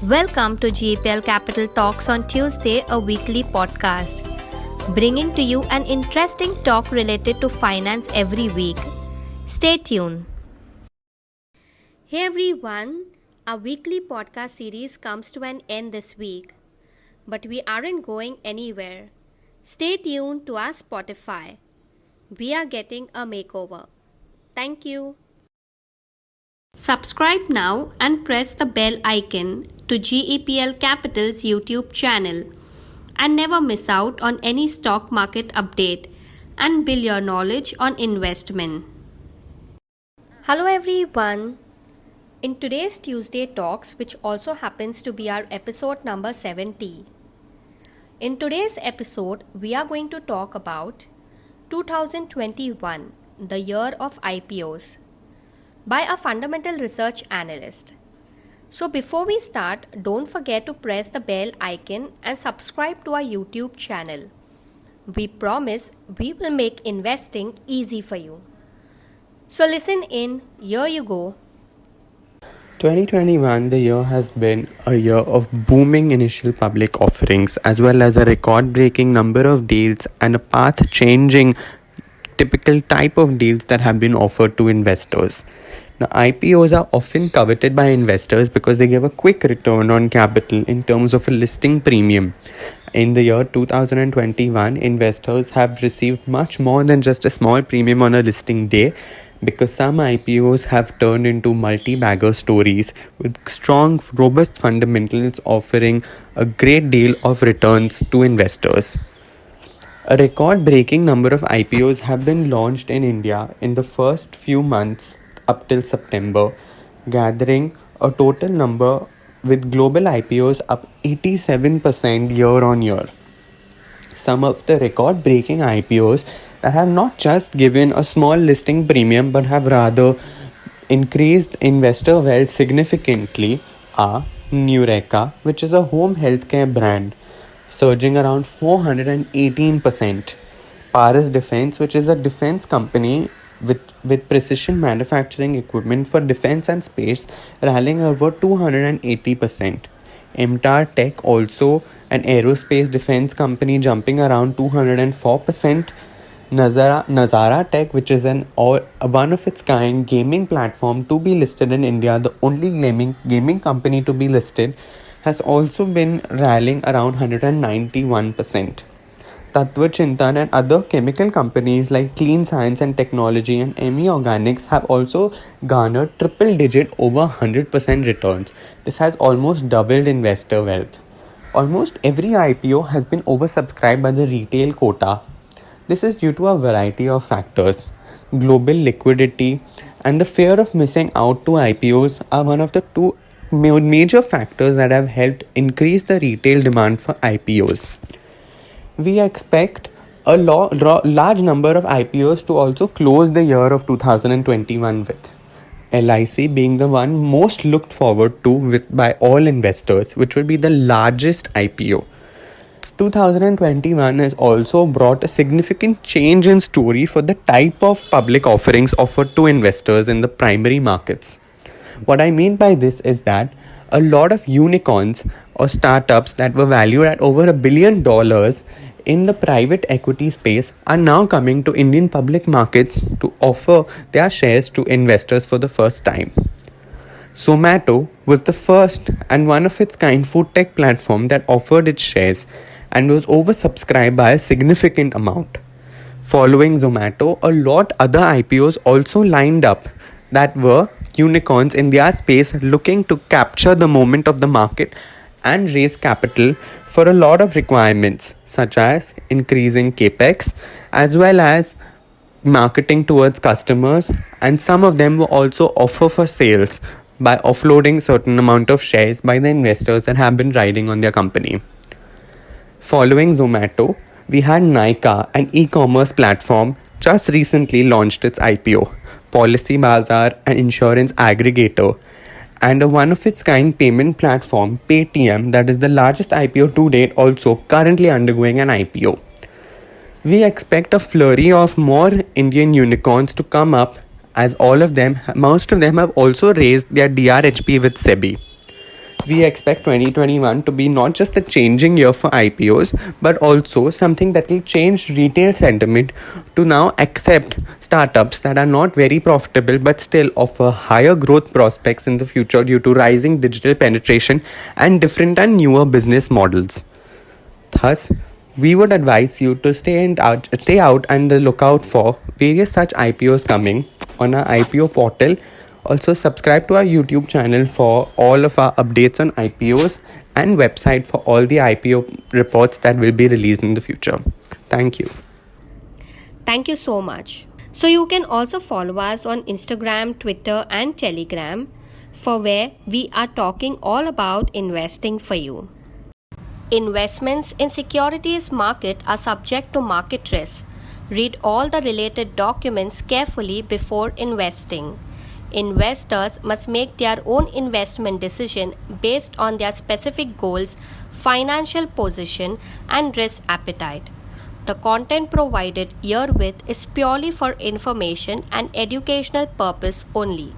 Welcome to GPL Capital Talks on Tuesday, a weekly podcast, bringing to you an interesting talk related to finance every week. Stay tuned. Hey everyone, our weekly podcast series comes to an end this week, but we aren't going anywhere. Stay tuned to our Spotify. We are getting a makeover. Thank you. Subscribe now and press the bell icon to GEPL Capital's YouTube channel and never miss out on any stock market update and build your knowledge on investment. Hello everyone. In today's Tuesday Talks, which also happens to be our episode number 70, in today's episode we are going to talk about 2021, the year of IPOs, by a fundamental research analyst. So before we start, don't forget to press the bell icon and subscribe to our YouTube channel. We promise we will make investing easy for you. So listen in, here you go. 2021, the year has been a year of booming initial public offerings as well as a record-breaking number of deals and a path-changing typical type of deals that have been offered to investors. Now, IPOs are often coveted by investors because they give a quick return on capital in terms of a listing premium. In the year 2021, investors have received much more than just a small premium on a listing day, because some IPOs have turned into multi-bagger stories with strong, robust fundamentals offering a great deal of returns to investors. A record-breaking number of IPOs have been launched in India in the first few months up till September, gathering a total number with global IPOs up 87% year on year. Some of the record-breaking IPOs that have not just given a small listing premium but have rather increased investor wealth significantly are Nureka, which is a home healthcare brand, surging around 418%. Paras Defense, which is a defense company with precision manufacturing equipment for defense and space, rallying over 280%. MTAR Tech, also an aerospace defense company, jumping around 204%. Nazara Tech, which is a one of its kind gaming platform to be listed in India, the only gaming company to be listed, has also been rallying around 191%. Tattva Chintan and other chemical companies like Clean Science and Technology and ME Organics have also garnered triple-digit over 100% returns. This has almost doubled investor wealth. Almost every IPO has been oversubscribed by the retail quota. This is due to a variety of factors. Global liquidity and the fear of missing out to IPOs are one of the two major factors that have helped increase the retail demand for IPOs. We expect a large number of IPOs to also close the year of 2021 with LIC being the one most looked forward to by all investors, which will be the largest IPO. 2021 has also brought a significant change in story for the type of public offerings offered to investors in the primary markets. What I mean by this is that a lot of unicorns or startups that were valued at over $1 billion in the private equity space are now coming to Indian public markets to offer their shares to investors for the first time. Zomato was the first and one of its kind food tech platform that offered its shares and was oversubscribed by a significant amount. Following Zomato, a lot other IPOs also lined up that were unicorns in their space looking to capture the moment of the market and raise capital for a lot of requirements such as increasing capex as well as marketing towards customers, and some of them will also offer for sales by offloading certain amount of shares by the investors that have been riding on their company. Following Zomato, we had Nykaa, an e-commerce platform, just recently launched its IPO, Policybazaar, an insurance aggregator, and a one-of-its-kind payment platform, Paytm, that is the largest IPO to date, also currently undergoing an IPO. We expect a flurry of more Indian unicorns to come up, as most of them have also raised their DRHP with SEBI. we expect 2021 to be not just a changing year for IPOs, but also something that will change retail sentiment to now accept startups that are not very profitable but still offer higher growth prospects in the future due to rising digital penetration and different and newer business models. Thus, we would advise you to stay out and look out for various such IPOs coming on our IPO portal. Also, subscribe to our YouTube channel for all of our updates on IPOs and website for all the IPO reports that will be released in the future. Thank you. Thank you so much. So you can also follow us on Instagram, Twitter and Telegram, for where we are talking all about investing for you. Investments in securities market are subject to market risk. Read all the related documents carefully before investing. Investors must make their own investment decision based on their specific goals, financial position, and risk appetite. The content provided herewith is purely for information and educational purpose only.